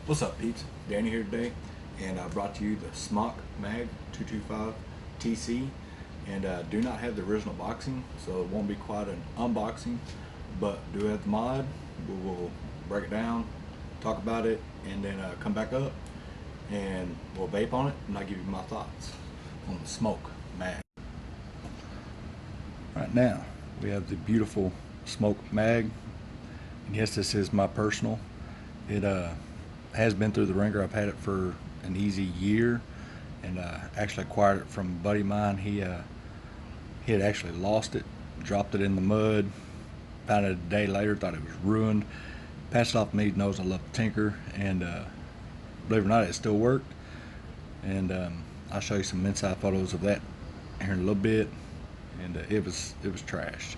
What's up, peeps? Danny here today, and I brought to you the Smok Mag 225 TC, and do not have the original boxing, so it won't be quite an unboxing, but do have the mod. We will break it down, talk about it, and then come back up, and we'll vape on it, and I'll give you my thoughts on the Smok Mag. Right now, we have the beautiful Smok Mag, and yes, this is my personal. It has been through the ringer. I've had it for an easy year, and actually acquired it from a buddy of mine. He had actually lost it, dropped it in the mud, found it a day later, thought it was ruined, passed it off to me. He knows I love to tinker, and believe it or not, it still worked. And I'll show you some inside photos of that here in a little bit. And it was trashed,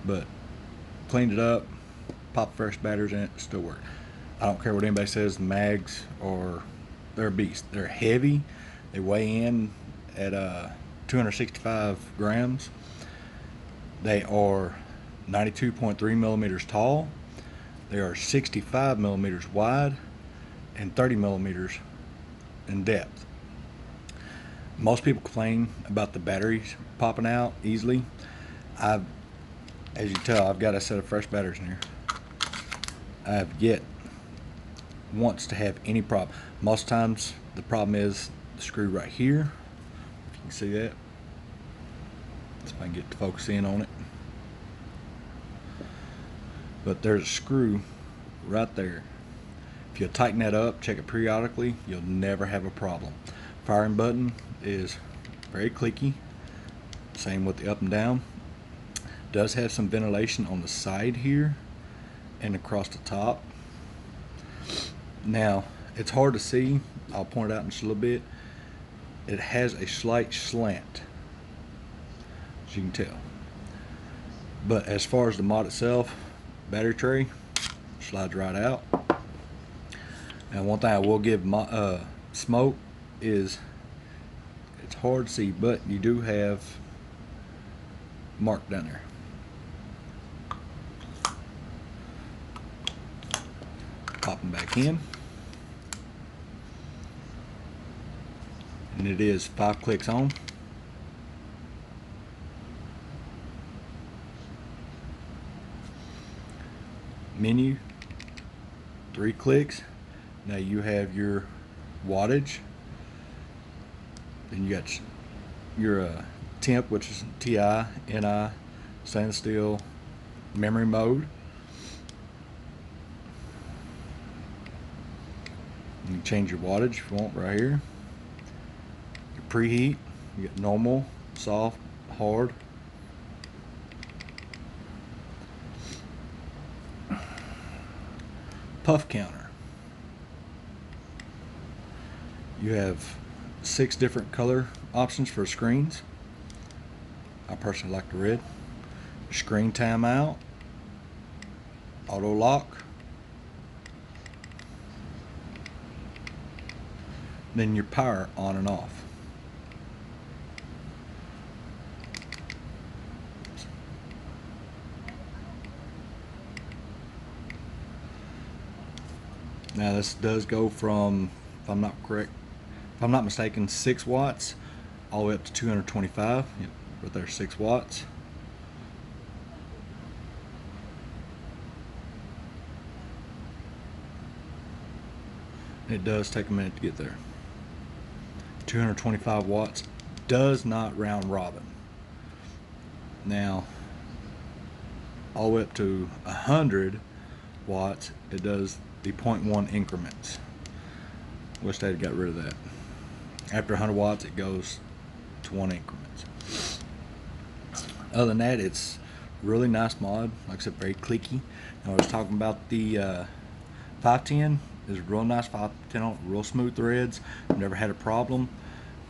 but cleaned it up, popped fresh batteries in it, still worked. I don't care what anybody says, the mags they're a beast. They're heavy. They weigh in at 265 grams. They are 92.3 millimeters tall. They are 65 millimeters wide and 30 millimeters in depth. Most people complain about the batteries popping out easily. As you can tell, I've got a set of fresh batteries in here. I've yet once to have any problem. Most times the problem is the screw right here. If you can see that. Let's see if I can get to focus in on it. But there's a screw right there. If you tighten that up, check it periodically, you'll never have a problem. Firing button is very clicky. Same with the up and down. Does have some ventilation on the side here and across the top. Now, it's hard to see. I'll point it out in just a little bit. It has a slight slant, as you can tell. But as far as the mod itself, battery tray slides right out. And one thing I will give my Smok is it's hard to see, but you do have mark down there. Pop them back in, and it is 5 clicks on. Menu, 3 clicks. Now you have your wattage. Then you got your temp, which is TI, NI, stainless steel, memory mode. You can change your wattage if you want right here. Your preheat, you get normal, soft, hard. Puff counter. You have 6 different color options for screens. I personally like the red. Screen timeout, auto lock, then your power on and off. Now this does go from, if I'm not mistaken, 6 watts all the way up to 225. Yep, right there, 6 watts. It does take a minute to get there. 225 watts does not round robin. Now, all the way up to 100 watts, it does the 0.1 increments. Wish they had got rid of that. After 100 watts, it goes to 1 increments. Other than that, it's really nice mod. Like I said, very clicky. Now, I was talking about the 510. Is real nice 510 on, real smooth threads. I've never had a problem.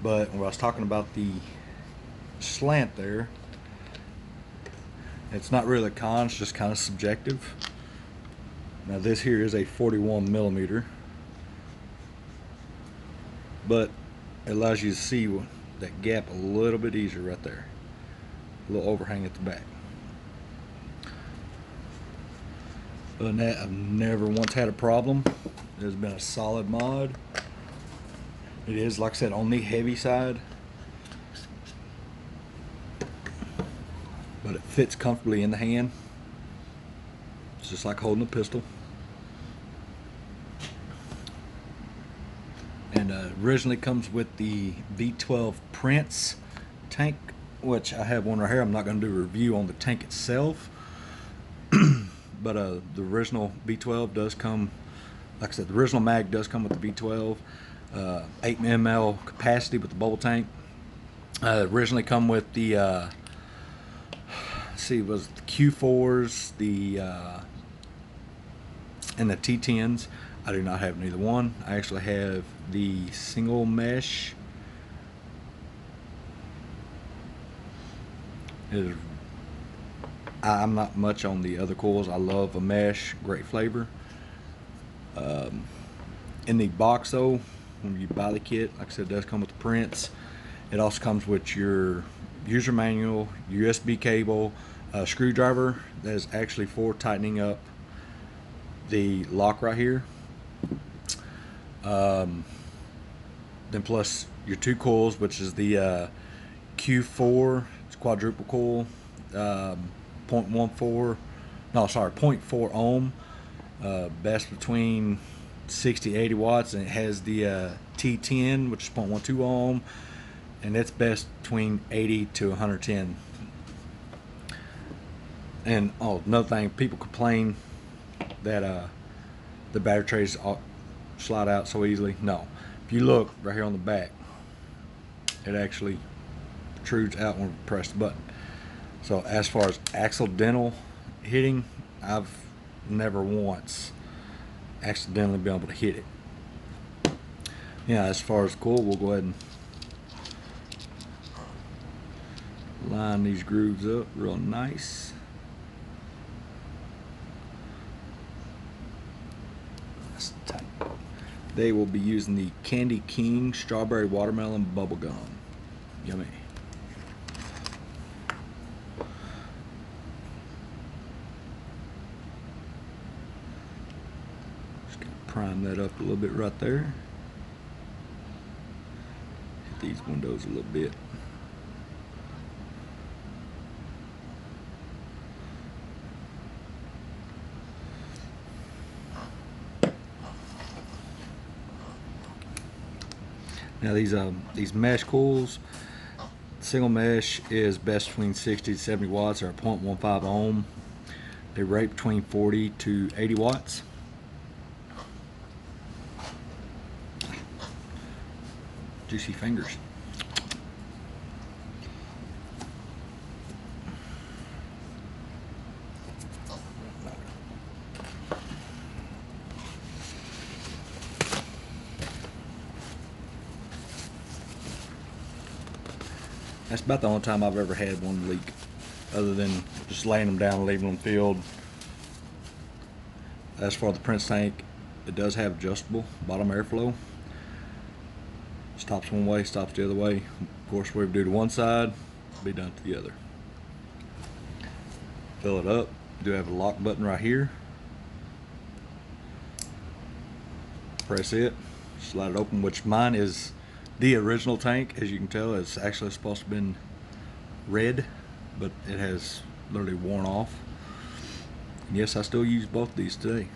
But when I was talking about the slant there, it's not really a con, it's just kind of subjective. Now this here is a 41 millimeter, but it allows you to see that gap a little bit easier right there. A little overhang at the back. Other than that, I've never once had a problem. It has been a solid mod. It is, like I said, on the heavy side, but it fits comfortably in the hand. It's just like holding a pistol. And originally comes with the V12 Prince tank, which I have one right here. I'm not going to do a review on the tank itself, but the original V12 does come, like I said, the original mag does come with the V12, 8 ml capacity with the bubble tank. Originally come with the let's see, it was the Q4s, and the T10s. I do not have neither one. I actually have the single mesh. I'm not much on the other coils. I love a mesh, great flavor. In the box though, when you buy the kit, like I said, it does come with the prints. It also comes with your user manual, USB cable, a screwdriver that is actually for tightening up the lock right here. Then plus your 2 coils, which is the Q4, it's quadruple coil, 0.4 ohm, best between 60 to 80 watts, and it has the T10, which is 0.12 ohm, and it's best between 80 to 110. And another thing, people complain that the battery trays slide out so easily. No, if you look right here on the back, it actually protrudes out when we press the button. So as far as accidental hitting, I've never once accidentally been able to hit it. Yeah, as far as cool, we'll go ahead and line these grooves up real nice. That's tight. They will be using the Candy King Strawberry Watermelon Bubble Gum. Yummy. Just gonna prime that up a little bit right there. Hit these windows a little bit. Now these mesh coils, single mesh is best between 60 to 70 watts or 0.15 ohm. They rate between 40 to 80 watts. Juicy fingers. That's about the only time I've ever had one leak, other than just laying them down and leaving them filled. As for the Prince tank, it does have adjustable bottom airflow. Stops one way, stops the other way. Of course, whatever we do to one side, be done to the other. Fill it up. Do have a lock button right here. Press it, slide it open, which mine is the original tank. As you can tell, it's actually supposed to have been red, but it has literally worn off. And yes, I still use both of these today.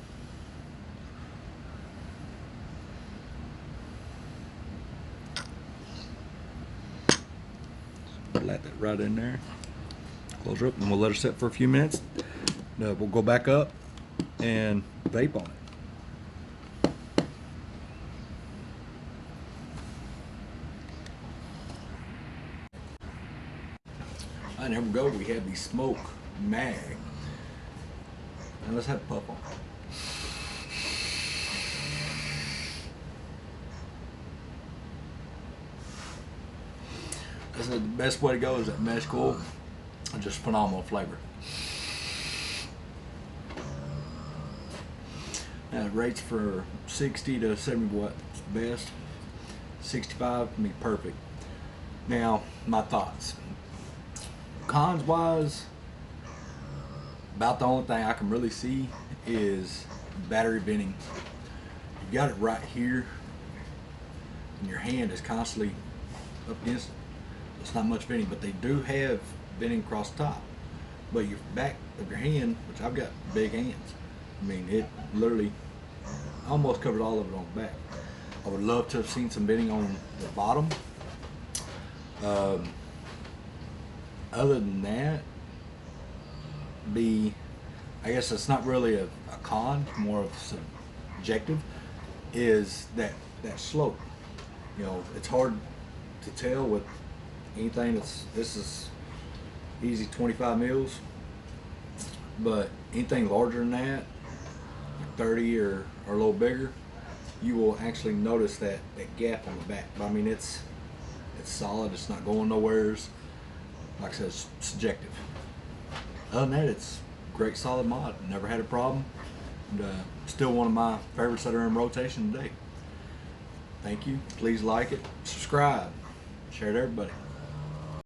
Let that right in there. Close her up, and we'll let her sit for a few minutes. We'll go back up and vape on it. And there we go. We have the Smok mag. And let's have a puff on. This is the best way to go is that mesh coil. Just phenomenal flavor. Now it rates for 60 to 70 watts best. 65 would be perfect. Now my thoughts. Cons wise, about the only thing I can really see is battery venting. you've got it right here, and your hand is constantly up against it. It's not much venting, but they do have venting across the top. But your back of your hand, which I've got big hands, I mean, it literally almost covered all of it on the back. I would love to have seen some venting on the bottom. Other than that, I guess it's not really a con, more of subjective, is that slope. You know, it's hard to tell with anything this is easy 25 mils, but anything larger than that, 30 or a little bigger, you will actually notice that gap on the back. But I mean, it's solid. It's not going nowheres. Like I said, it's subjective. Other than that, it's a great solid mod. Never had a problem. And, still one of my favorites that are in rotation today. Thank you. Please like it, subscribe, share it to everybody.